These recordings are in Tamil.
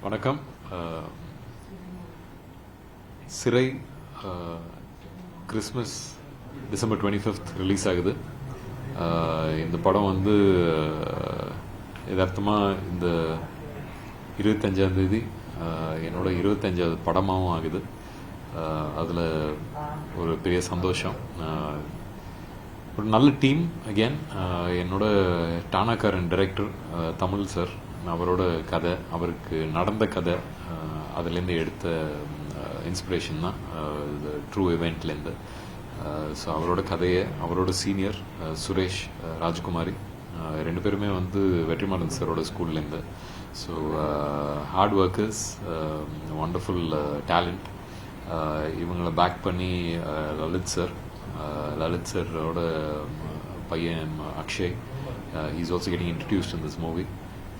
வணக்கம். சிறை கிறிஸ்மஸ் டிசம்பர் 25th ரிலீஸ் ஆகுது. இந்த படம் வந்து யதார்த்தமாக இந்த 25ஆம் தேதி என்னோட 25வது படமாகவும் ஆகுது. அதில் ஒரு பெரிய சந்தோஷம். ஒரு நல்ல டீம். அகேன் என்னோட டானாக்காரன் டைரக்டர் தமிழ் சார், அவரோட கதை, அவருக்கு நடந்த கதை, அதுலேருந்து எடுத்த இன்ஸ்பிரேஷன் தான் ட்ரூ இவெண்ட்லேருந்து. ஸோ அவரோட கதையை அவரோட சீனியர் சுரேஷ் ராஜ்குமாரி ரெண்டு பேருமே வந்து வெற்றிமாறன் சாரோட ஸ்கூல்லேருந்து. So hard workers, wonderful talent. இவங்களை பேக் பண்ணி லலித் சாரோட பையன் Akshay, is also getting introduced in this movie.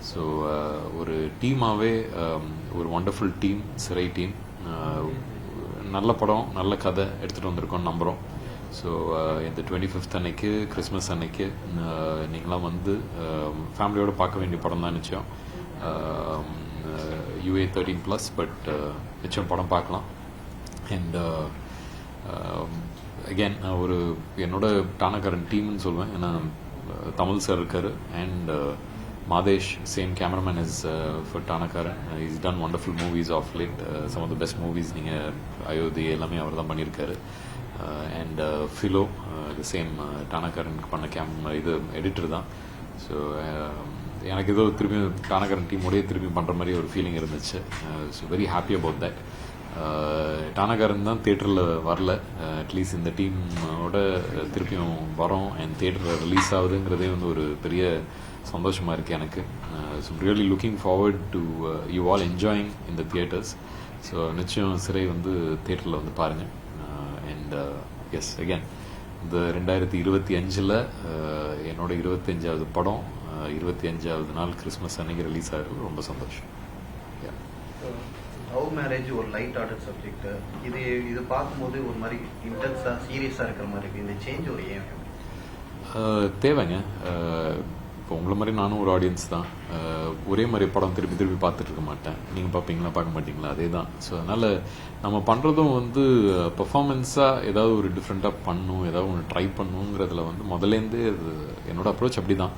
So ஒரு டீமாகவே ஒரு வண்டர்ஃபுல் டீம், சிறை டீம். நல்ல படம், நல்ல கதை எடுத்துகிட்டு வந்திருக்கோம்னு நம்புகிறோம். ஸோ இந்த 25th அன்னைக்கு, கிறிஸ்மஸ் அன்னைக்கு நீங்களாம் வந்து ஃபேமிலியோடு பார்க்க வேண்டிய படம் தான் நிச்சயம். UA 13+, பட் நிச்சயம் படம் பார்க்கலாம். அண்ட் அகேன் ஒரு என்னோட டானாக்காரன் டீம்னு சொல்லுவேன். ஏன்னா தமிழ் சார் இருக்கார் and Madesh, same cameraman as for Tanakaran. He's done wonderful movies of late. Some of the best movies நீங்கள் அயோத்தி எல்லாமே அவர் தான் பண்ணியிருக்காரு. அண்ட் ஃபிலோ, the same டானாக்காரனுக்கு பண்ண இது எடிட்டர் தான். ஸோ எனக்கு ஏதோ திரும்பி டானாக்காரன் டீமோடய திரும்பி பண்ணுற மாதிரி ஒரு ஃபீலிங் இருந்துச்சு. So very happy about that. Taanakkaran தான் தியேட்டரில் வரல. அட்லீஸ்ட் இந்த டீமோட திருப்பியும் வரோம் அண்ட் தியேட்டரில் ரிலீஸ் ஆகுதுங்கிறதே வந்து ஒரு பெரிய சந்தோஷமாக இருக்குது எனக்கு. So really looking forward to you all enjoying in the theatres. So நிச்சயம் சிறை வந்து தியேட்டரில் வந்து பாருங்கள். அண்ட் எஸ், அகேன் இந்த 2025 என்னோட 25வது படம் 25வது நாள் கிறிஸ்மஸ் அன்னைக்கு ரிலீஸ் ஆகிறது ரொம்ப சந்தோஷம். லவ் மேரேஜ் ஒரு லைட் ஆர்டர் சப்ஜெக்ட். இது பார்க்கும்போது ஒரு மாதிரி இன்டென்ஸாக சீரியஸாக இருக்கிற மாதிரி இருக்குது. இந்த சேஞ்ச் ஒரு ஏன் தேவைங்க? இப்போ உங்களை மாதிரி நானும் ஒரு ஆடியன்ஸ் தான். ஒரே மாதிரி படம் திருப்பி திருப்பி பார்த்துட்டு இருக்க மாட்டேன். நீங்கள் பார்ப்பீங்களா, பார்க்க மாட்டீங்களா, அதே தான். ஸோ அதனால் நம்ம பண்ணுறதும் வந்து பெர்ஃபார்மன்ஸாக ஏதாவது ஒரு டிஃப்ரெண்ட்டாக பண்ணணும், ஏதாவது ஒன்று ட்ரை பண்ணணுங்கிறதுல வந்து முதலேருந்தே அது என்னோட அப்ரோச் அப்படி தான்.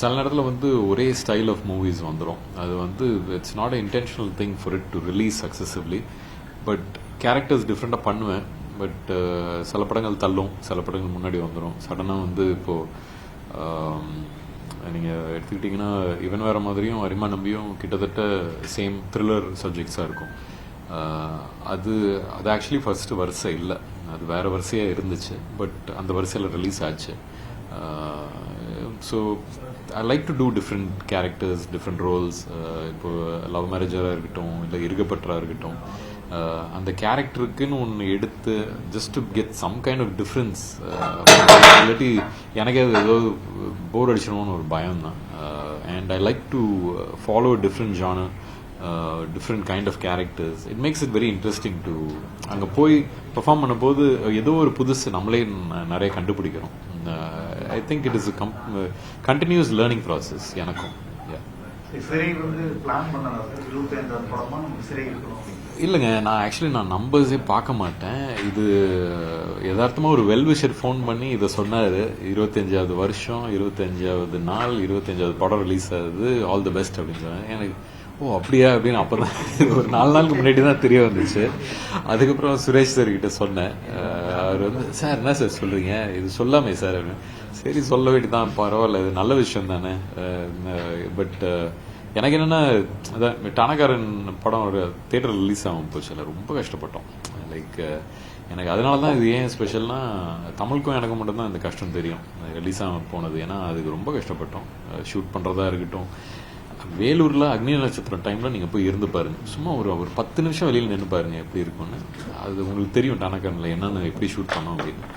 சில நேரத்தில் வந்து ஒரே ஸ்டைல் ஆஃப் மூவிஸ் வந்துடும். அது வந்து it's not a intentional thing for it to release successively. But characters டிஃப்ரெண்ட்டாக பண்ணுவேன். பட் சில படங்கள் தள்ளும், சில படங்கள் முன்னாடி வந்துடும். சடனாக வந்து இப்போது நீங்கள் எடுத்துக்கிட்டிங்கன்னா இவன் வேறு மாதிரியும் அரிமா நம்பியும் கிட்டத்தட்ட சேம் த்ரில்லர் சப்ஜெக்ட்ஸாக இருக்கும். அது ஆக்சுவலி ஃபர்ஸ்ட்டு வரிசை இல்லை, அது வேறு வரிசையாக இருந்துச்சு. பட் அந்த வரிசையில் ரிலீஸ் ஆச்சு. So I like to do different characters, different roles. இப்போது லவ் மேரேஜராக இருக்கட்டும், இல்லை இருகப்பட்டராக இருக்கட்டும், அந்த கேரக்டருக்குன்னு ஒன்று எடுத்து just to get some kind of difference. இல்லாட்டி எனக்கே அது ஏதோ போர் அடிச்சிடணும்னு ஒரு பயம் தான். And I like to follow different genre, different kind of characters. It makes it very interesting to அங்கே போய் பெர்ஃபார்ம் பண்ணும்போது ஏதோ ஒரு புதுசு நம்மளே நிறைய கண்டுபிடிக்கிறோம். I think it is continuous learning process எனக்கும். இல்லைங்க, நான் நம்பர்ஸே பார்க்க மாட்டேன். இது யதார்த்தமாக ஒரு வெல்விஷர் ஃபோன் பண்ணி இதை சொன்னார். 25வது வருஷம், 25வது நாள், 25வது படம் ரிலீஸ் ஆகுது, ஆல் தி பெஸ்ட் அப்படின்னு சொன்னாங்க. எனக்கு அப்படியா அப்படின்னு அப்போ தான் ஒரு 4 நாளுக்கு முன்னாடி தான் தெரிய வந்துச்சு. அதுக்கப்புறம் சுரேஷ் சார் கிட்ட சொன்னேன். அவர் வந்து, சார் என்ன சார் சொல்கிறீங்க, இது சொல்லாமே சார் அப்படின்னு. சரி, சொல்ல வேண்டியதான், பரவாயில்ல, இது நல்ல விஷயம் தானே. பட் எனக்கு என்னென்னா, அதான் டானாக்காரன் படம் ஒரு தியேட்டர் ரிலீஸ் ஆகும் போச்சுல, ரொம்ப கஷ்டப்பட்டோம். லைக் எனக்கு அதனால தான் இது ஏன் ஸ்பெஷல்னா, தமிழுக்கும் எனக்கு மட்டும்தான் இந்த கஷ்டம் தெரியும், ரிலீஸ் ஆக போனது. ஏன்னா அதுக்கு ரொம்ப கஷ்டப்பட்டோம். ஷூட் பண்ணுறதா இருக்கட்டும், வேலூரில் அக்னி நட்சத்திரம் டைமில் நீங்கள் போய் இருந்து பாருங்கள். சும்மா ஒரு 10 நிமிஷம் வெளியில் நின்று பாருங்கள் எப்படி இருக்குன்னு. அது உங்களுக்கு தெரியும் டானாக்காரனில் என்னென்ன எப்படி ஷூட் பண்ணோம் அப்படின்னு.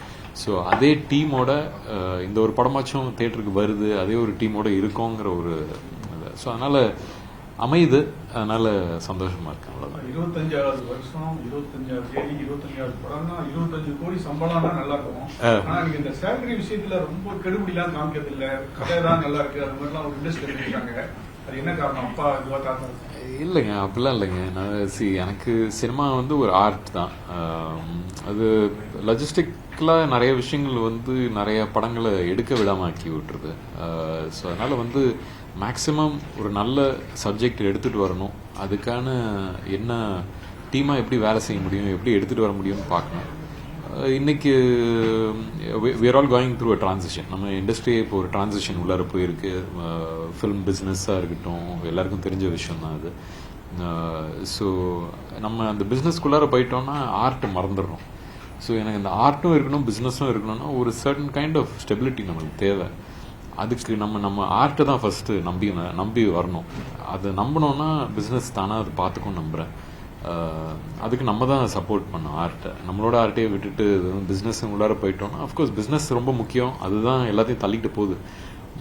ஸோ அதே டீமோட இந்த ஒரு படமாச்சும் தியேட்டருக்கு வருது, அதே ஒரு டீமோட இருக்கோங்கிற ஒரு. ஸோ அதனால் அமையுது, அதனால் சந்தோஷமாக இருக்கு. அவ்வளோதான். 25வது வருஷம், 25வது தேதி, 25வது படம்னா 25 கோடி சம்பளம்னா நல்லா இருக்கும். ஆனால் நீங்கள் இந்த சேலரி விஷயத்தில் ரொம்ப கெடுபிடிலாம் காமிக்கிறது இல்லை. கதை தான் நல்லா இருக்குது, அது மாதிரிலாம் ஒரு இண்டஸ்ட்ரி இருக்காங்க. அது என்ன காரணம்? அப்பா இதுவா தாத்தா? இல்லைங்க, அப்படிலாம் இல்லைங்க. எனக்கு சினிமா வந்து ஒரு ஆர்ட் தான். அது லாஜிஸ்டிக்கலாக நிறைய விஷயங்கள் வந்து நிறைய படங்களை எடுக்க விடாம ஆக்கி விட்டுருது. ஸோ அதனால் வந்து மேக்ஸிமம் ஒரு நல்ல சப்ஜெக்ட் எடுத்துகிட்டு வரணும். அதுக்கான என்ன டீமாக எப்படி வேலை செய்ய முடியும், எப்படி எடுத்துகிட்டு வர முடியும்னு பார்க்கணும். இன்னைக்கு we are all going through a transition. நம்ம இண்டஸ்ட்ரியே இப்போ ஒரு டிரான்சிஷன் உள்ளார போயிருக்கு. ஃபிலிம் பிஸ்னஸாக இருக்கட்டும், எல்லாருக்கும் தெரிஞ்ச விஷயம் தான் அது. ஸோ நம்ம அந்த பிஸ்னஸ்குள்ளார போயிட்டோம்னா ஆர்ட் மறந்துடுறோம். ஸோ எனக்கு அந்த ஆர்ட்டும் இருக்கணும், பிஸ்னஸும் இருக்கணும்னா ஒரு சர்டன் கைண்ட் ஆஃப் ஸ்டெபிலிட்டி நம்மளுக்கு தேவை. அதுக்கு நம்ம ஆர்ட்டை தான் ஃபஸ்ட்டு நம்பி வரணும். அதை நம்பினோன்னா பிஸ்னஸ் தானே அது பார்த்துக்கும் நம்புகிறேன். அதுக்கு நம்ம தான் சப்போர்ட் பண்ணோம் ஆர்ட்டை. நம்மளோட ஆர்ட்டையை விட்டுட்டு பிஸ்னஸ் உள்ளார போயிட்டோம்னா அஃப்கோர்ஸ் பிஸ்னஸ் ரொம்ப முக்கியம், அதுதான் எல்லாத்தையும் தள்ளிட்டு போகுது.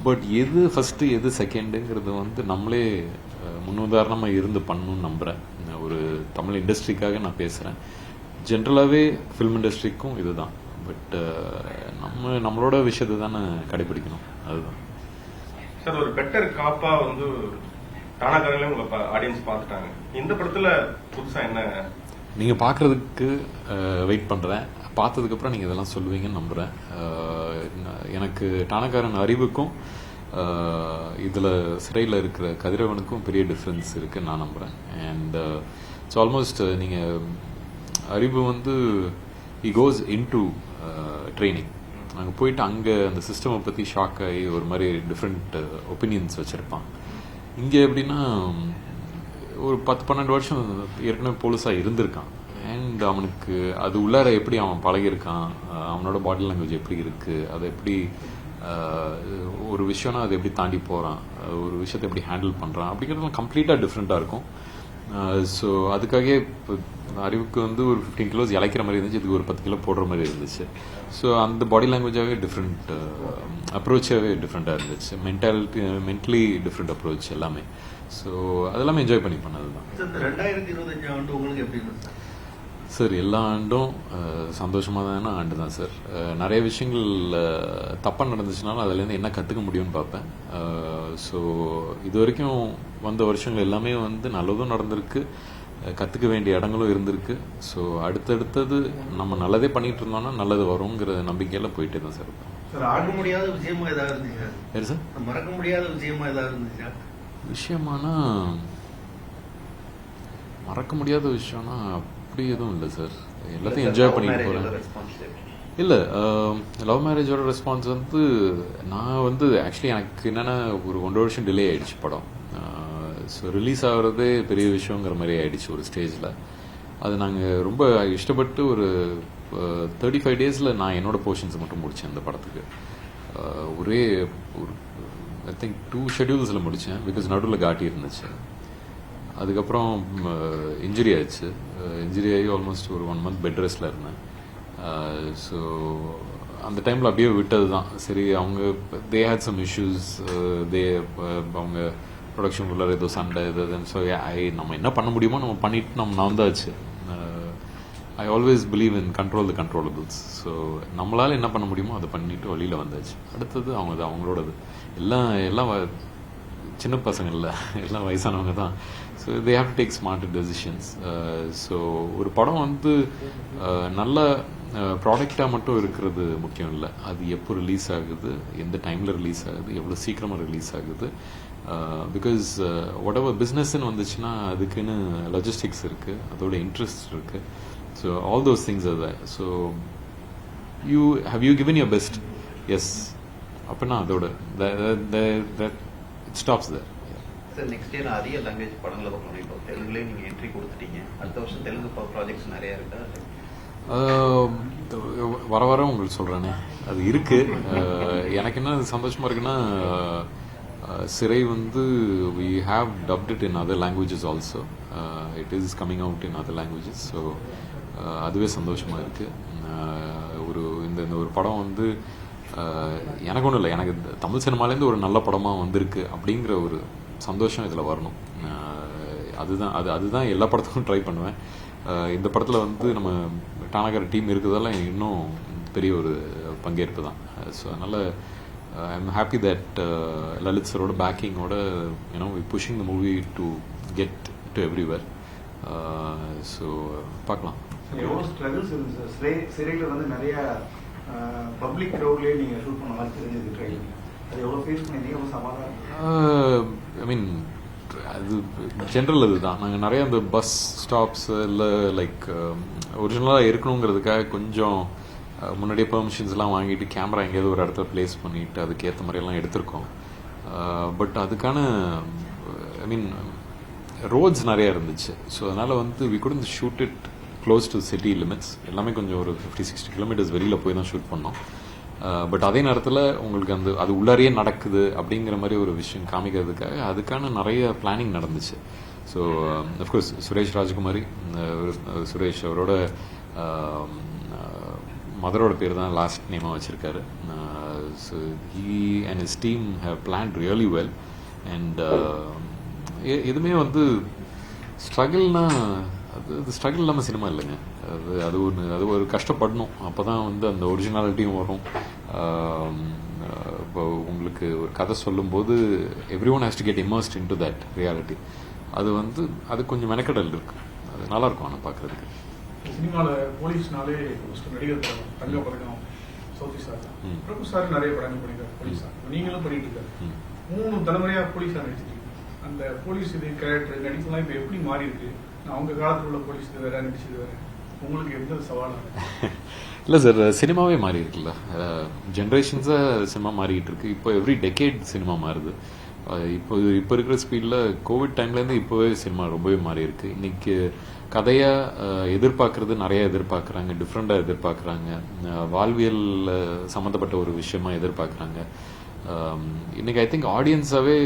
பட் எது ஃபஸ்ட்டு எது செகண்டுங்கிறது வந்து நம்மளே முன்னுதாரணமாக இருந்து பண்ணணும்னு நம்புகிறேன். ஒரு தமிழ் இண்டஸ்ட்ரிக்காக நான் பேசுகிறேன். ஜென்ரலாகவே ஃபிலிம் இண்டஸ்ட்ரிக்கும் இதுதான். பட் நம்மளோட விஷயத்தை தானே கடைபிடிக்கணும், அதுதான் சார். ஒரு பெட்டர் காப்பா வந்து தானாகரங்களே உங்களை ஆடியன்ஸ் பார்த்துட்டாங்க. இந்த படத்துல புதுசா என்ன நீங்க பாக்குறதுக்கு வெயிட் பண்றேன். பார்த்ததுக்கப்புறம் நீங்க இதெல்லாம் சொல்லுவீங்கன்னு நம்புறேன். எனக்கு டானக்காரன் அறிவுக்கும் இதுல சிறையில் இருக்கிற கதிரவனுக்கும் பெரிய டிஃப்ரென்ஸ் இருக்குன்னு நான் நம்புறேன். அண்ட் இட்ஸ் ஆல்மோஸ்ட் நீங்க அறிவு வந்து he goes into ட்ரைனிங். அங்கே போயிட்டு அங்கே அந்த சிஸ்டமை பற்றி ஷாக் ஆகி ஒரு மாதிரி டிஃப்ரெண்ட் ஒப்பீனியன்ஸ் வச்சுருப்பான். இங்கே எப்படின்னா ஒரு 10-12 வருஷம் ஏற்கனவே போலீஸாக இருந்திருக்கான். அண்ட் அவனுக்கு அது உள்ளார எப்படி அவன் பழகியிருக்கான், அவனோட பாடி லாங்குவேஜ் எப்படி இருக்குது, அதை எப்படி ஒரு விஷயம்னா அதை எப்படி தாண்டி போகிறான், ஒரு விஷயத்தை எப்படி ஹேண்டில் பண்ணுறான் அப்படிங்கிறதுலாம் கம்ப்ளீட்டாக டிஃப்ரெண்ட்டாக இருக்கும். ஸோ அதுக்காகவே இப்போ அறிவுக்கு வந்து ஒரு 15 கிலோஸ் இழைக்கிற மாதிரி இருந்துச்சு, இதுக்கு ஒரு 10 கிலோ போடுற மாதிரி இருந்துச்சு. ஸோ அந்த பாடி லாங்குவேஜாகவே டிஃப்ரெண்ட், அப்ரோச்சாகவே டிஃப்ரெண்ட்டாக இருந்துச்சு. மென்டலி டிஃப்ரெண்ட் அப்ரோச் எல்லாமே. ஸோ அதெல்லாமே என்ஜாய் பண்ணி பண்ணது தான். 2025 ஆண்டு உங்களுக்கு எப்படி இருந்துச்சு சார்? எல்லா ஆண்டும் சந்தோஷமாக தானே ஆண்டு தான் சார். நிறைய விஷயங்கள் தப்பாக நடந்துச்சுனாலும் அதுலேருந்து என்ன கற்றுக்க முடியும்னு பார்ப்பேன். ஸோ இது வரைக்கும் வந்த வருஷங்கள் எல்லாமே வந்து நல்லதும் நடந்திருக்கு, கற்றுக்க வேண்டிய இடங்களும் இருந்திருக்கு. ஸோ அடுத்தடுத்தது நம்ம நல்லதே பண்ணிட்டு இருந்தோம்னா நல்லது வருங்கிற நம்பிக்கையில் போயிட்டே தான் சார் இருப்பேன். மறக்க முடியாத விஷயமா ஏதாவது இருந்துச்சா? சரி சார். மறக்க முடியாத விஷயமா ஏதாவது இருந்துச்சா? விஷயமானா மறக்க முடியாத விஷயம்னா அப்படி எதுவும் இல்லை சார். எல்லாத்தையும் என்ஜாய் பண்ணிட்டு போகிறேன். இல்லை, லவ் மேரேஜோட ரெஸ்பான்ஸ் வந்து நான் வந்து ஆக்சுவலி எனக்கு என்னென்னா ஒரு 1.5 வருஷம் டிலே ஆகிடுச்சு படம். ஸோ ரிலீஸ் ஆகிறதே பெரிய விஷயங்கிற மாதிரி ஆகிடுச்சு ஒரு ஸ்டேஜில். அது நாங்கள் ரொம்ப இஷ்டப்பட்டு ஒரு 35 டேஸில் நான் என்னோடய போர்ஷன்ஸை மட்டும் முடித்தேன் அந்த படத்துக்கு. ஒரே ஒரு ஐ திங்க் 2 ஷெட்யூல்ஸில் முடித்தேன், பிகாஸ் நடுவில் காட்டி இருந்துச்சு. அதுக்கப்புறம் இன்ஜுரி ஆயிடுச்சு. இன்ஜுரி ஆகி ஆல்மோஸ்ட் ஒரு 1 மந்த் பெட் ரெஸ்ட்டில் இருந்தேன். ஸோ அந்த டைமில் அப்படியே விட்டது தான். சரி, அவங்க தே ஹேட் சம் இஷ்யூஸ், அவங்க ப்ரொடக்ஷனுக்குள்ளே ஏதோ சண்டை எதுன்னு. ஸோ நம்ம என்ன பண்ண முடியுமோ நம்ம பண்ணிட்டு நம்ம வந்தாச்சு. I always believe in control the controllables. So நம்மளால் என்ன பண்ண முடியுமோ அதை பண்ணிட்டு வெளியில் வந்தாச்சு. அடுத்தது அவங்களோடது. எல்லாம் சின்ன பசங்க இல்லை, எல்லாம் வயசானவங்க தான். So they have to take smart decisions. So ஒரு படம் வந்து நல்ல ப்ராடக்டாக மட்டும் இருக்கிறது முக்கியம் இல்லை, அது எப்போ ரிலீஸ் ஆகுது, எந்த டைமில் ரிலீஸ் ஆகுது, எவ்வளோ சீக்கிரமாக ரிலீஸ் ஆகுது. பிகாஸ் வாட் எவர் பிஸ்னஸ்ன்னு வந்துச்சுன்னா அதுக்குன்னு லாஜிஸ்டிக்ஸ் இருக்குது, அதோட இன்ட்ரெஸ்ட் இருக்குது. So all those things are there. So how you given your best? Yes, அப்படின்னா அதோட it stops there. Sir, next year அதிக லாங்குவேஜ் படங்களை பார்க்கணும். இப்போ தெலுங்குலேயே நீங்கள் என்ட்ரி கொடுத்துட்டீங்க. அடுத்த வருஷம் தெலுங்கு ப்ராஜெக்ட்ஸ் நிறையா இருக்கா? வர வர உங்களுக்கு சொல்கிறேனே, அது இருக்குது. எனக்கு என்ன சந்தோஷமாக இருக்குன்னா, சிறை வந்து we have dubbed it in other languages also. It is coming out in other languages. So அதுவே சந்தோஷமாக இருக்குது. இந்த ஒரு படம் வந்து எனக்கு ஒன்றும் இல்லை, எனக்கு தமிழ் சினிமாலேருந்து ஒரு நல்ல படமாக வந்திருக்கு அப்படிங்கிற ஒரு சந்தோஷம் இதில் வரணும். அதுதான் எல்லா படத்துக்கும் ட்ரை பண்ணுவேன். இந்த படத்தில் வந்து நம்ம டானகர் டீம் இருக்கிறதெல்லாம் இன்னும் பெரிய ஒரு பங்கேற்பு தான். ஸோ அதனால் ஐம் ஹாப்பி தட் லலித் சரோட பேக்கிங்கோட we pushing the movie to get to everywhere. So பார்க்கலாம். எவ்வளோ ஸ்ட்ரகிள்ஸ் இருந்துச்சு சார்? சிறையில் வந்து நிறைய பப்ளிக் க்ரௌட்லேயே நீங்கள் ஷூட் பண்ண மாதிரி தெரிஞ்சது ட்ரெயினில். அது எவ்வளோ ஃபேஸ் பண்ணியிருந்தீங்க, எவ்வளோ சமாதானம்? ஐ மீன் அது ஜென்ரல் அதுதான். நாங்கள் நிறைய அந்த பஸ் ஸ்டாப்ஸ் இல்லை லைக் ஒரிஜினலாக இருக்கணுங்கிறதுக்காக கொஞ்சம் முன்னாடியே பெர்மிஷன்ஸ்லாம் வாங்கிட்டு கேமரா எங்கேயாவது ஒரு இடத்துல பிளேஸ் பண்ணிட்டு அதுக்கேற்ற மாதிரியெல்லாம் எடுத்திருக்கோம். பட் அதுக்கான ஐ மீன் ரோட்ஸ் நிறையா இருந்துச்சு. ஸோ அதனால் வந்து we couldn't shoot it close to city limits. எல்லாமே கொஞ்சம் ஒரு 50-60 கிலோமீட்டர்ஸ் வெளியில் போய் தான் ஷூட் பண்ணோம். பட் அதே நேரத்தில் உங்களுக்கு அது உள்ளாரையே நடக்குது அப்படிங்கிற மாதிரி ஒரு விஷயம் காமிக்கிறதுக்காக அதுக்கான நிறைய பிளானிங் நடந்துச்சு. ஸோ அஃப்கோர்ஸ் சுரேஷ் ராஜ்குமாரி, சுரேஷ் அவரோட மதரோட பேர் தான் லாஸ்ட் நேமாக வச்சுருக்காரு. So he and his team have plant really well. And எதுவுமே வந்து ஸ்ட்ரகிள்னா அது ஸ்ட்ரகிள் இல்லாமல் சினிமா இல்லைங்க. அது ஒரு கஷ்டப்படணும். அப்போ தான் வந்து அந்த ஒரிஜினாலிட்டியும் வரும். இப்போ உங்களுக்கு ஒரு கதை சொல்லும்போது every one has to get immersed in to that reality. அது கொஞ்சம் மெனக்கடல் இருக்குது. அது நல்லாயிருக்கும் ஆனால் பார்க்குறதுக்கு. சினிமாவில் போலீஸ்னாலே நடிகர் தங்க பதக்கம் சௌத்ரி சார் தான். பிரபு சார் நிறைய படங்கள் பண்ணியிருக்காரு போலீஸா. நீங்களும் பண்ணிட்டு இருக்காரு. 3 தலைமுறையாக போலீஸாக நடிச்சிட்டு அந்த போலீஸ் இது கேரக்டர் நடிக்கலாம் இப்போ எப்படி மாறி இருக்கு? அவங்க காலத்தில் உள்ள போலீஸ் இது வேற, நடிச்சது வேற. உங்களுக்கு எந்த சவாலாக? இல்லை சார், சினிமாவே மாறி இருக்குல்ல. ஜென்ரேஷன்ஸாக சினிமா மாறிக்கிட்டு இருக்கு. இப்போ எவ்ரி டெக்கேட் சினிமா மாறுது. இப்போ இருக்கிற ஸ்பீடில் கோவிட் டைம்லேருந்து இப்போவே சினிமா ரொம்பவே மாறி இருக்கு. இன்னைக்கு கதையாக எதிர்பார்க்கறது நிறைய எதிர்பார்க்குறாங்க, டிஃப்ரெண்ட்டாக எதிர்பார்க்குறாங்க, வாழ்வியல் சம்மந்தப்பட்ட ஒரு விஷயமா எதிர்பார்க்குறாங்க. இன்னைக்கு ஐ திங்க் ஆடியன்ஸாகவே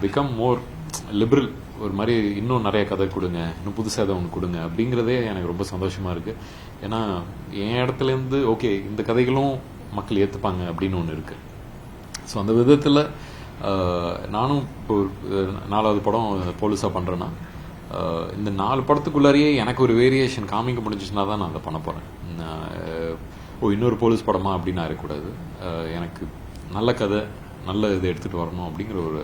பிகம் மோர் லிபரல். ஒரு மாதிரி இன்னும் நிறைய கதை கொடுங்க, இன்னும் புதுசாக எதை ஒன்று கொடுங்க அப்படிங்கிறதே எனக்கு ரொம்ப சந்தோஷமாக இருக்குது. ஏன்னா என் இடத்துலேருந்து ஓகே இந்த கதைகளும் மக்கள் ஏற்றுப்பாங்க அப்படின்னு ஒன்று இருக்குது. ஸோ அந்த விதத்தில் நானும் இப்போ 4வது படம் போலீஸாக பண்ணுறேன்னா இந்த 4 படத்துக்குள்ளாரையே எனக்கு ஒரு வேரியேஷன் காமிக்க முடிஞ்சிச்சுன்னா தான் நான் அதை பண்ண போகிறேன். இன்னொரு போலீஸ் படமா அப்படின்னு இருக்கக்கூடாது. எனக்கு நல்ல கதை, நல்ல இதை எடுத்துகிட்டு வரணும் அப்படிங்கிற ஒரு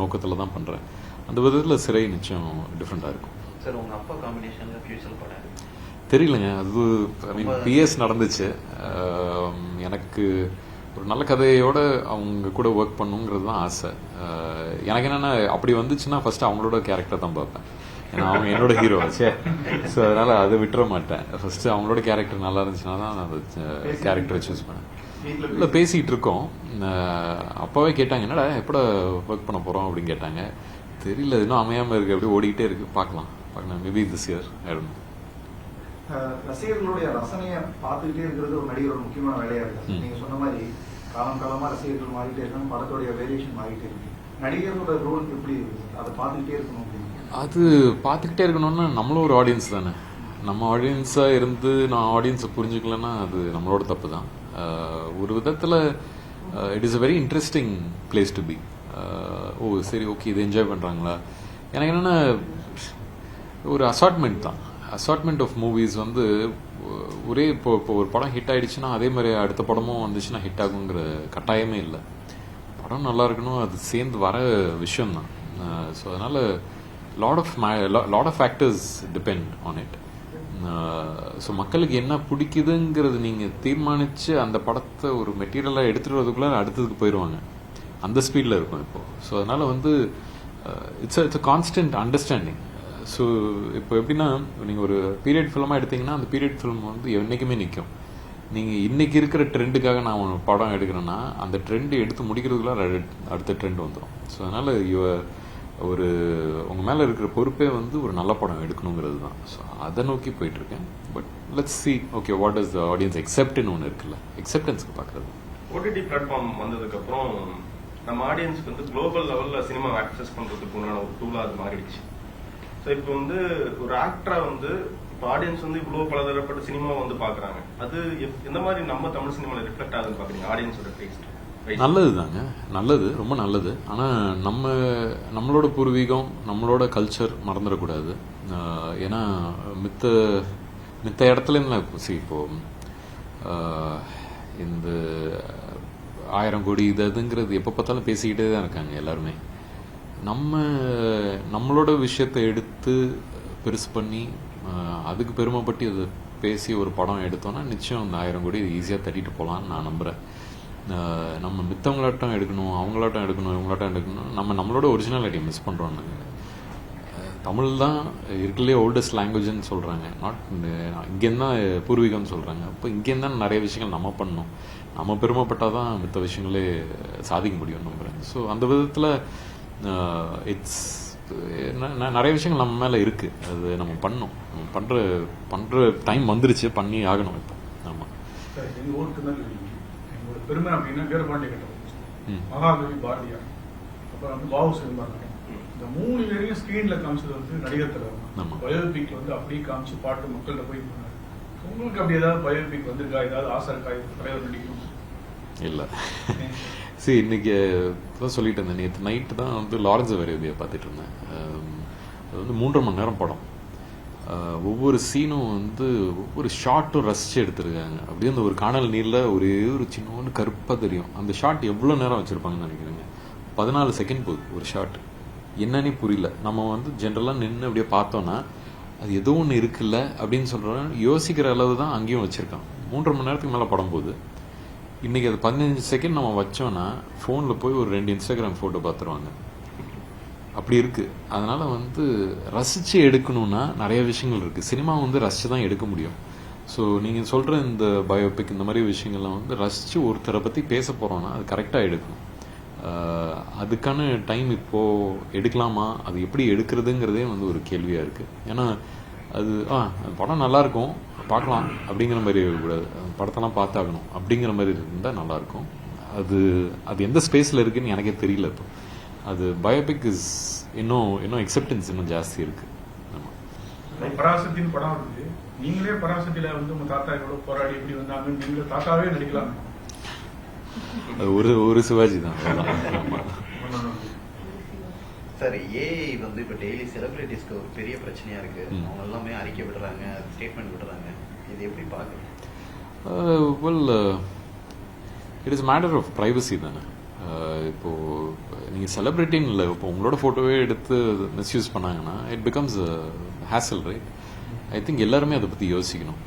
நோக்கத்தில் தான் பண்ணுறேன். அந்த விதத்தில் சிறை நிச்சயம் டிஃப்ரெண்ட்டாக இருக்கும். சார் உங்கள் அப்பா காம்பினேஷனில் ஃபியூச்சர் படம் தெரியலங்க. அது ஐ மீன் பிஎஸ் நடந்துச்சு. எனக்கு ஒரு நல்ல கதையோட அவங்க கூட ஒர்க் பண்ணுங்கிறது தான் ஆசை. எனக்கு என்னென்னா அப்படி வந்துச்சுன்னா ஃபர்ஸ்ட் அவங்களோட கேரக்டர் தான் பார்ப்பேன். ஏன்னா அவங்க என்னோட ஹீரோ ஆச்சே. ஸோ அதனால் அதை விட்டுற மாட்டேன். ஃபர்ஸ்ட் அவங்களோட கேரக்டர் நல்லா இருந்துச்சுன்னா தான் நான் அந்த கேரக்டரை சூஸ் பண்ணேன். இல்லை பேசிகிட்டு இருக்கோம். அப்பாவே கேட்டாங்க என்னடா எப்படா ஒர்க் பண்ண போகிறோம் அப்படின்னு கேட்டாங்க. தெரியல, இன்னும் அமையாமல் இருக்குது, அப்படியே ஓடிக்கிட்டே இருக்குது. பார்க்கலாம் மேபி திஸ் இயர் ஆயிடும். ரசிகர்களுடைய ரசனையை பார்த்துக்கிட்டே இருக்கிறது ஒரு நடிகரோட முக்கியமான வேலையாக இருக்குது. நீங்கள் சொன்ன மாதிரி காலமாக ரசிகர்கள் மாறிட்டே இருக்காங்க, படத்தோடைய வேரியேஷன் மாறிட்டே இருக்கு. நடிகர்களோட ரோல் எப்படி இருக்குது? அதை பார்த்துக்கிட்டே இருக்கணும் அப்படின்னு. அது பார்த்துக்கிட்டே இருக்கணும்னா நம்மளும் ஒரு ஆடியன்ஸ் தானே. நம்ம ஆடியன்ஸாக இருந்து நான் ஆடியன்ஸை புரிஞ்சுக்கலன்னா அது நம்மளோட தப்பு தான். ஒரு விதத்தில் it is a very interesting place to be. சரி ஓகே இது என்ஜாய் பண்ணுறாங்களா. எனக்கு என்னென்னா ஒரு அசார்ட்மெண்ட் தான். அசார்ட்மெண்ட் ஆஃப் மூவிஸ் ஒரே இப்போ ஒரு படம் ஹிட் ஆகிடுச்சுன்னா அதே மாதிரி அடுத்த படமும் வந்துச்சுன்னா ஹிட் ஆகுங்கிற கட்டாயமே இல்லை. படம் நல்லா இருக்கணும், அது சேர்ந்து வர விஷயம்தான். ஸோ அதனால் lot of factors depend on it. So மக்களுக்கு என்ன பிடிக்குதுங்கிறது நீங்கள் தீர்மானித்து அந்த படத்தை ஒரு மெட்டீரியலாக எடுத்துகிட்டு வரதுக்குள்ளே அடுத்ததுக்கு போயிடுவாங்க. அந்த ஸ்பீடில் இருக்கும் இப்போது. ஸோ அதனால் it's a constant understanding. So இப்போ எப்படின்னா நீங்கள் ஒரு பீரியட் ஃபிலிமாக எடுத்தீங்கன்னா அந்த பீரியட் ஃபிலிம் என்றைக்குமே நிற்கும். நீங்கள் இன்றைக்கி இருக்கிற ட்ரெண்டுக்காக நான் ஒரு படம் எடுக்கிறேன்னா அந்த ட்ரெண்டு எடுத்து முடிக்கிறதுக்குள்ள அடுத்த ட்ரெண்ட் வந்துடும். ஸோ அதனால் உங்கள் மேலே இருக்கிற பொறுப்பே ஒரு நல்ல படம் எடுக்கணுங்கிறது தான். ஸோ அதை நோக்கி போயிட்டுருக்கேன். But let's see okay what is the audience எக்ஸெப்ட்னு ஒன்று இருக்குல்ல, எக்ஸெப்டன்ஸ்க்கு பார்க்குறது. ஓடிடி பிளாட்ஃபார்ம் வந்ததுக்கப்புறம் நம்ம ஆடியன்ஸ்க்கு குளோபல் லெவலில் சினிமா ஆக்சஸ் பண்ணுறதுக்கு உண்டான ஒரு டூலாக அது மாறிடுச்சு. ஸோ இப்போ ஒரு ஆக்டரா இப்போ ஆடியன்ஸ் இவ்வளோ பலதரப்பட்ட சினிமா பார்க்குறாங்க. அது எந்த மாதிரி நம்ம தமிழ் சினிமாவில் ரிஃப்ளெக்ட் ஆகுதுன்னு பார்க்குறீங்க ஆடியன்ஸோட டேஸ்ட்? நல்லது தாங்க, நல்லது, ரொம்ப நல்லது. ஆனால் நம்மளோட பூர்வீகம், நம்மளோட கல்ச்சர் மறந்துடக்கூடாது. ஏன்னா மித்த இடத்துல இப்போ இந்த 1000 கோடி இதுங்கிறது எப்போ பார்த்தாலும் பேசிக்கிட்டே தான் இருக்காங்க எல்லாருமே. நம்மளோட விஷயத்தை எடுத்து பெருசு பண்ணி அதுக்கு பெருமைப்பட்டு அதை பேசி ஒரு படம் எடுத்தோன்னா நிச்சயம் அந்த 1000 கோடி ஈஸியாக தட்டிட்டு போகலான்னு நான் நம்புகிறேன். நம்ம மித்தவங்களாட்டம் எடுக்கணும், அவங்களாட்டம் எடுக்கணும், இவங்களாட்டம் எடுக்கணும், நம்மளோட ஒரிஜினாலிட்டியை மிஸ் பண்ணுறோம். தமிழ் தான் இருக்கிறதுலே ஓல்டஸ்ட் லாங்குவேஜ்னு சொல்கிறாங்க. இங்கேருந்து தான் பூர்வீகம்னு சொல்கிறாங்க. அப்போ இங்கேருந்து தான் நிறைய விஷயங்கள் நம்ம பண்ணணும். நம்ம பெருமைப்பட்டால் தான் மித்த விஷயங்களே சாதிக்க முடியும்னு நம்புகிறேன். ஸோ அந்த விதத்தில் நிறைய விஷயங்கள் நம்ம மேலே இருக்குது. அது நம்ம பண்ணணும். பண்ணுற டைம் வந்துருச்சு, பண்ணி ஆகணும் இப்போ. ஆமாம். எங்கள் ஊருக்கு தான் எங்களோட பெருமை அப்படின்னா வீரபாண்டிய கட்டம், மகாகவி பாரதியார், அப்புறம் வந்து பாபு சிதம்பரம், இந்த 3 பேரையும் ஸ்கிரீன்ல காமிச்சது வந்து நடிகர் தலைவர். பயோபிக் வந்து அப்படியே காமிச்சு பாட்டு மக்கள்கிட்ட போய் பண்ணாரு. உங்களுக்கு அப்படி ஏதாவது பயோபிக் வந்திருக்கா? ஏதாவது ஆசை இருக்கா தலைவர் நடிக்கணும்? இல்லை. சரி, இன்னைக்கு தான் சொல்லிட்டு இருந்தேன். நேற்று நைட்டு தான் வந்து லாரன்ஸ் வெரேபியை பார்த்துட்டு இருந்தேன். அது வந்து 3.5 மணி நேரம் படம். ஒவ்வொரு சீனும் வந்து ஒவ்வொரு ஷார்ட்டும் ரசிச்சு எடுத்துருக்காங்க. அப்படியே அந்த ஒரு காணல் நீரில் ஒரே ஒரு சின்ன கருப்பாக தெரியும். அந்த ஷார்ட் எவ்வளோ நேரம் வச்சுருப்பாங்கன்னு நினைக்கிறேங்க. 14 செகண்ட் போகுது ஒரு ஷார்ட். என்னன்னே புரியல. நம்ம வந்து ஜென்ரலாக நின்று அப்படியே பார்த்தோன்னா அது ஏதோ ஒன்று இருக்குல்ல அப்படின்னு சொல்கிறோம். யோசிக்கிற அளவு தான் அங்கேயும் வச்சுருக்கான். 3.5 மணி நேரத்துக்கு மேலே படம் போகுது. இன்றைக்கி அது 15 செகண்ட் நம்ம வச்சோன்னா ஃபோனில் போய் ஒரு 2 இன்ஸ்டாகிராம் ஃபோட்டோ பார்த்துருவாங்க. அப்படி இருக்குது. அதனால் வந்து ரசித்து எடுக்கணுன்னா நிறைய விஷயங்கள் இருக்குது. சினிமா வந்து ரசித்து தான் எடுக்க முடியும். ஸோ நீங்கள் சொல்கிற இந்த பயோபிக் இந்த மாதிரி விஷயங்கள்லாம் வந்து ரசித்து ஒருத்தரை பற்றி பேச போகிறோன்னா அது கரெக்டாக எடுக்கணும். அதுக்கான டைம் இப்போது எடுக்கலாமா, அது எப்படி எடுக்கிறதுங்கிறதே வந்து ஒரு கேள்வியாக இருக்குது. ஏன்னா அது படம் நல்லாயிருக்கும் பார்க்கலாம் அப்படிங்கிற மாதிரி இருக்கக்கூடாது. படத்தெல்லாம் பார்த்தாகணும் அப்படிங்கிற மாதிரி இருந்தால் நல்லாயிருக்கும். அது எந்த ஸ்பேஸில் இருக்குதுன்னு எனக்கே தெரியல. இப்போ அது பயோபிக் இஸ் இன்னும் அக்செப்டன்ஸ் இன்னும் ஜாஸ்தி இருக்குது. ஆமாம். பராசக்தின்னு படம் இருக்குது. நீங்களே பராசக்தியில் வந்து உங்கள் தாத்தா எவ்வளோ போராடி எப்படி வந்தாங்க, நீங்களே தாத்தாவே நடிக்கலாம். ஒரு சிவாஜி தான். சார், ஏஐ வந்து இப்போ டெய்லி செலிபிரிட்டிஸ்க்கு ஒரு பெரிய பிரச்சனையா இருக்கு. அவங்க எல்லாமே அறிக்கை விடுறாங்க, ஸ்டேட்மெண்ட் விடுறாங்க. இது எப்படி பார்க்குறீங்க? Well, it is matter of privacy தானே. இப்போது நீங்கள் செலிப்ரிட்டின்னு இல்லை, இப்போ உங்களோட ஃபோட்டோவே எடுத்து மிஸ்யூஸ் பண்ணாங்கன்னா it becomes hazel, right? I think எல்லாருமே அதை பற்றி யோசிக்கணும்.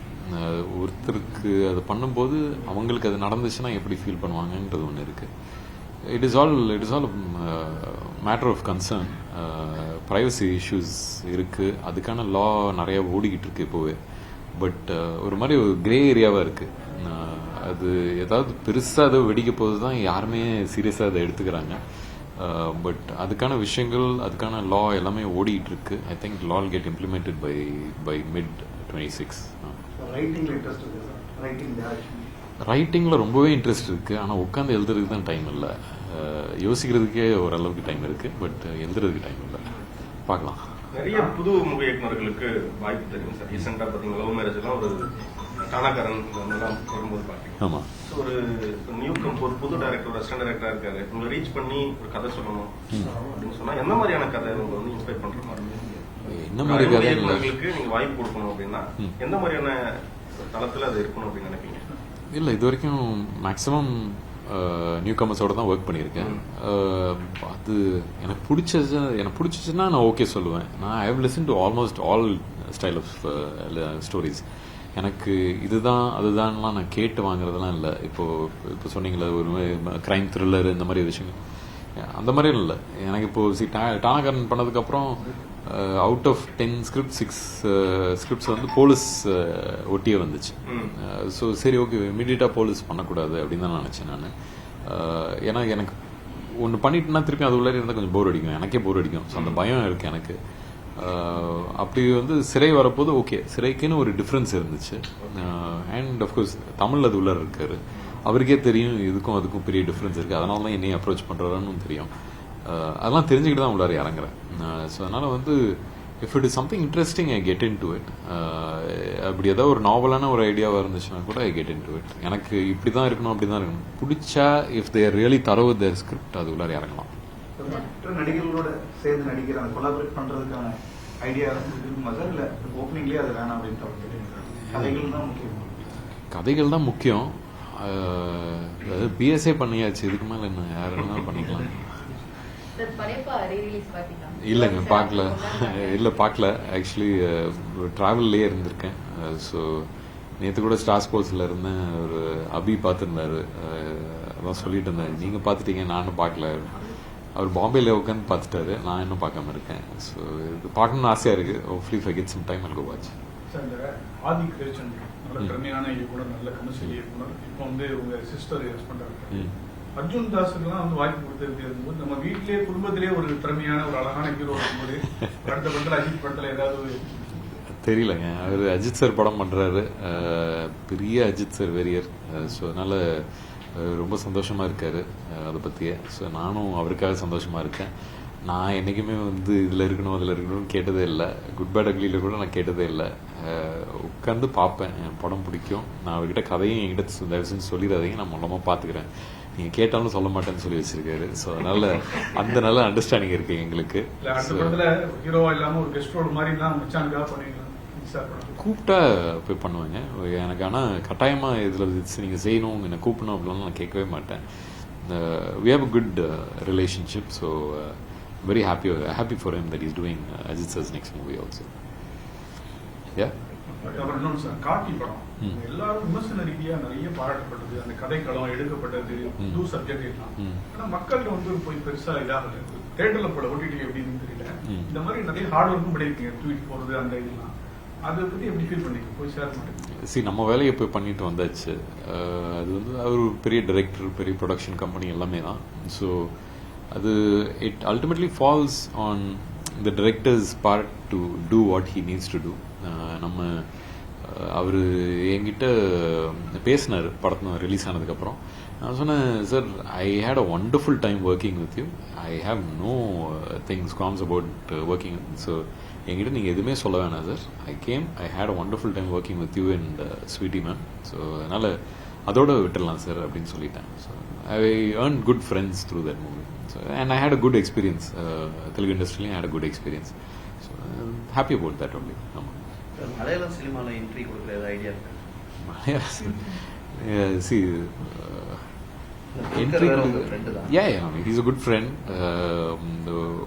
ஒருத்தருக்கு அது பண்ணும்போது அவங்களுக்கு அது நடந்துச்சுன்னா எப்படி ஃபீல் பண்ணுவாங்கன்றது ஒன்று இருக்குது. It is all matter of concern. Privacy issues இருக்குது. அதுக்கான லா நிறையா ஓடிக்கிட்டு இருக்கு இப்போவே. பட் ஒரு மாதிரி ஒரு கிரே ஏரியாவாக இருக்குது. அது ஏதாவது பெருசாக அதை வெடிக்க போது தான் யாருமே சீரியஸாக அதை எடுத்துக்கிறாங்க. பட் அதுக்கான விஷயங்கள், அதுக்கான லா எல்லாமே ஓடிட்டு இருக்கு. I think law will get implemented by mid-26. ரைட்டிங்கில் ரொம்பவே இன்ட்ரெஸ்ட் இருக்குது. ஆனால் உட்காந்து எழுதுறதுக்கு தான் டைம் இல்லை. யோசிக்கிறதுக்கே ஓரளவுக்கு டைம் இருக்குது. பட் எழுதுறதுக்கு டைம் இல்லை. பார்க்கலாம். நிறைய புது முக இயக்குநர்களுக்கு வாய்ப்பு தெரியும் சார். ரீசெண்டாக பார்த்தீங்கன்னா லவ் மேரேஜ் எல்லாம் ஒரு டானாகரன் வரும்போது பார்த்தீங்கன்னா, ஆமாம், ஒரு ஒரு புது டைரக்டர், அசிஸ்டன்ட் டைரக்டரா இருக்காரு. உங்களை ரீச் பண்ணி ஒரு கதை சொல்லணும் அப்படின்னு சொன்னா என்ன மாதிரியான கதை உங்களை வந்து இன்ஸ்பைர் பண்ற மாதிரி, என்ன மாதிரி கதைகளுக்கு நீங்க வாய்ப்பு கொடுக்கணும் அப்படின்னா எந்த மாதிரியான தளத்துல அது இருக்கணும் அப்படின்னு நினைப்பீங்க? இல்லை, இது வரைக்கும் மேக்ஸிமம் நியூ கமர்ஸோட தான் ஒர்க் பண்ணியிருக்கேன். அது எனக்கு பிடிச்சிச்சுன்னா நான் ஓகே சொல்லுவேன். நான் I have listen to almost all style of stories. எனக்கு இதுதான் அதுதான்லாம் நான் கேட்டு வாங்குறதெல்லாம் இல்லை. இப்போ சொன்னீங்களே ஒரு க்ரைம் த்ரில்லர் இந்த மாதிரி விஷயங்கள், அந்த மாதிரி இல்லை. எனக்கு இப்போது டானாகரன் பண்ணதுக்கப்புறம் அவுட் ஆஃப் 10 ஸ்கிரிப்ட் 6 ஸ்கிரிப்ட்ஸ் வந்து போலீஸ் ஒட்டியே வந்துச்சு. ஸோ சரி, ஓகே, இமீடியட்டாக போலீஸ் பண்ணக்கூடாது அப்படின்னு தான் நினச்சேன் நான். ஏன்னா எனக்கு ஒன்று பண்ணிட்டுனா திருப்பி அது உள்ளே இருந்தால் கொஞ்சம் போர் அடிக்கும், எனக்கே போர் அடிக்கும். ஸோ அந்த பயம் இருக்குது எனக்கு. அப்படி வந்து சிறை வரப்போது ஓகே, சிறைக்குன்னு ஒரு டிஃப்ரென்ஸ் இருந்துச்சு. அண்ட் அஃப்கோர்ஸ் தமிழ் அது உள்ளே இருக்காரு, அவருக்கே தெரியும் இதுக்கும் அதுக்கும் பெரிய டிஃப்ரென்ஸ் இருக்குது. அதனால தான் என்னையும் அப்ரோச் பண்ணுறாருன்னு தெரியும். அதெல்லாம் தெரிஞ்சுக்கிட்டு தான் உள்ளார இறங்குறேன். ஸோ அதனால் வந்து if it is something interesting I get in to it. அப்படி ஏதாவது ஒரு நாவலான ஒரு ஐடியாவாக இருந்துச்சுன்னா கூட I get in to it. எனக்கு இப்படி தான் இருக்கணும், அப்படி தான் இருக்கணும் பிடிச்சா, இஃப் தேர் ரியலி தரவு தேர் ஸ்கிரிப்ட், அது உள்ளார இறங்கலாம். மற்ற நடிகர்களோட சேர்ந்து நடிக்கிற அந்த கொலாபரேட் பண்றதுக்கான ஐடியா இருக்குமா சார்? இல்லை ஓப்பனிங்லேயே அது வேணாம் அப்படின்னு கதைகள் தான் முக்கியம்? கதைகள் தான் முக்கியம். அதாவது பிஎஸ்ஏ பண்ணியாச்சு, இதுக்கு மேல என்ன யார் வேணாலும் பண்ணிக்கலாம். இல்லைங்க பார்க்கல, இல்லை பார்க்கல. ஆக்சுவலி ட்ராவல்லே இருந்திருக்கேன். ஸோ நேற்று கூட ஸ்டார் ஸ்போர்ட்ஸில் இருந்தேன். ஒரு அபி பார்த்துருந்தாரு, அதான் சொல்லிட்டு இருந்தேன், நீங்கள் பார்த்துட்டீங்க நானும் பார்க்கல. அவர் பாம்பேல உட்காந்து பார்த்துட்டாரு, நான் இன்னும் பார்க்காம இருக்கேன். ஸோ இது பார்க்கணும்னு ஆசையாக இருக்குது. Hopefully if I get some time I will go watch. இந்த ஆதி கிருஷ்ணன் நல்ல திறமையான இயக்குனர், நல்ல கமர்ஷியல் இயக்குனர். இப்போ வந்து உங்க சிஸ்டர் ஹஸ்பண்டா இருக்காங்க. அர்ஜுன் தாஸுக்கெல்லாம் வந்து வாய்ப்பு கொடுத்துருக்கும்போது நம்ம வீட்டிலேயே குடும்பத்திலேயே ஒரு திறமையான ஒரு அழகான ஹீரோ இருக்கும்போது அடுத்த படத்துல அஜித் படத்துல ஏதாவது தெரியலங்க. அவர் அஜித் சார் படம் பண்றாரு, பெரிய அஜித் சார் வெறியர். ஸோ அதனால ரொம்ப சந்தோஷமா இருக்காரு அதை பத்தியே. ஸோ நானும் அவருக்காக சந்தோஷமா இருக்கேன். நான் என்னைக்குமே வந்து இதுல இருக்கணும் அதுல இருக்கணும்னு கேட்டதே இல்லை. குட் பேட் அக்லியில கூட நான் கேட்டதே இல்லை. உட்காந்து பார்ப்பேன், என் படம் பிடிக்கும். நான் அவர்கிட்ட கதையும் என்கிட்ட தயவு செஞ்சு சொல்லிடாதீங்க, நான் மூலமா பாத்துக்கிறேன், நீங்க கேட்டாலும் சொல்ல மாட்டேன்னு சொல்லி வச்சிருக்காரு. ஸோ அதனால அந்த நல்ல அண்டர்ஸ்டாண்டிங் இருக்கு எங்களுக்கு. ஹீரோவா இல்லாம ஒரு கெஸ்ட் ரோல் மாதிரி தான் மச்சானுக்காக பண்ணிக்கலாம். கூப்பிட்டா போய் பண்ணுவேங்க. எனக்கு ஆனால் கட்டாயமாக இதில் நீங்கள் செய்யணும், என்னை கூப்பிடணும் அப்படிலாம் நான் கேட்கவே மாட்டேன். we have a good relationship, so very happy for him that he's doing Ajit sir's next movie also. Yeah. அப்புறம் இன்னொன்று சார், காக்கி படம் எல்லாரும் விமர்சன ரீதியா நிறைய பாராட்டப்பட்டது. அந்த கதைக்களம் எடுக்கப்பட்டது, புது சப்ஜெக்ட் எல்லாம். ஆனா மக்கள்கிட்ட வந்து போய் பெருசா இதாகல. தேட்டர்ல போட ஓடிடி எப்படின்னு தெரியல. இந்த மாதிரி நிறைய ஹார்ட் ஒர்க்கும் பண்ணிருக்கீங்க, ட்வீட் போறது அந்த இதெல்லாம். அதை பத்தி எப்படி ஃபீல் பண்ணீங்க? போய் சேர மாட்டேங்க. நம்ம வேலையை போய் பண்ணிட்டு வந்தாச்சு. அது வந்து அவர் பெரிய டைரக்டர், பெரிய ப்ரொடக்ஷன் கம்பெனி எல்லாமே தான். ஸோ அது it ultimately falls on the director's part to do what he needs to do. நம்ம அவர் என்கிட்ட பேசினார் படத்தை ரிலீஸ் ஆனதுக்கப்புறம். நான் சொன்னேன், sir I had a wonderful time working with you, I have no things comes about working. So என்கிட்ட நீங்கள் எதுவுமே சொல்ல வேணாம் sir, I had a wonderful time working with you and Sweety ma'am. So அதனால் அதோட விட்டுடலாம் சார் அப்படின்னு சொல்லிட்டேன். So I earn good friends through that movie. So and I had a good experience, Telugu இண்டஸ்ட்ரியிலையும் had a good experience. So happy about that only. ஆமாம். மலையாளம் சினிமாவில் என்ட்ரி கொடுக்குற ஏதாவது ஐடியா இருக்கு? Malayalam see he's a good friend.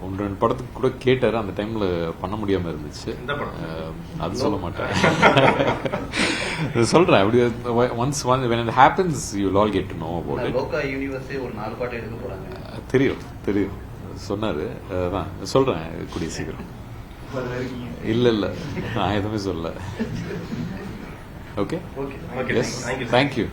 ஒன்று ரெண்டு படத்துக்கு கூட கேட்டாரு, அந்த டைம்ல பண்ண முடியாம இருந்துச்சு. அது சொல்ல மாட்டேன், சொல்றேன். அப்படி once when it happens you will all get to know about it. லோகா யூனிவர்ஸே ஒரு 4 பாட்டு எடுக்க போறாங்க. தெரியும் சொன்னாரு. அதான் சொல்றேன் கூடிய சீக்கிரம். இல்ல நான் எதுவுமே சொல்ல. Okay, Okay. yes, thank you.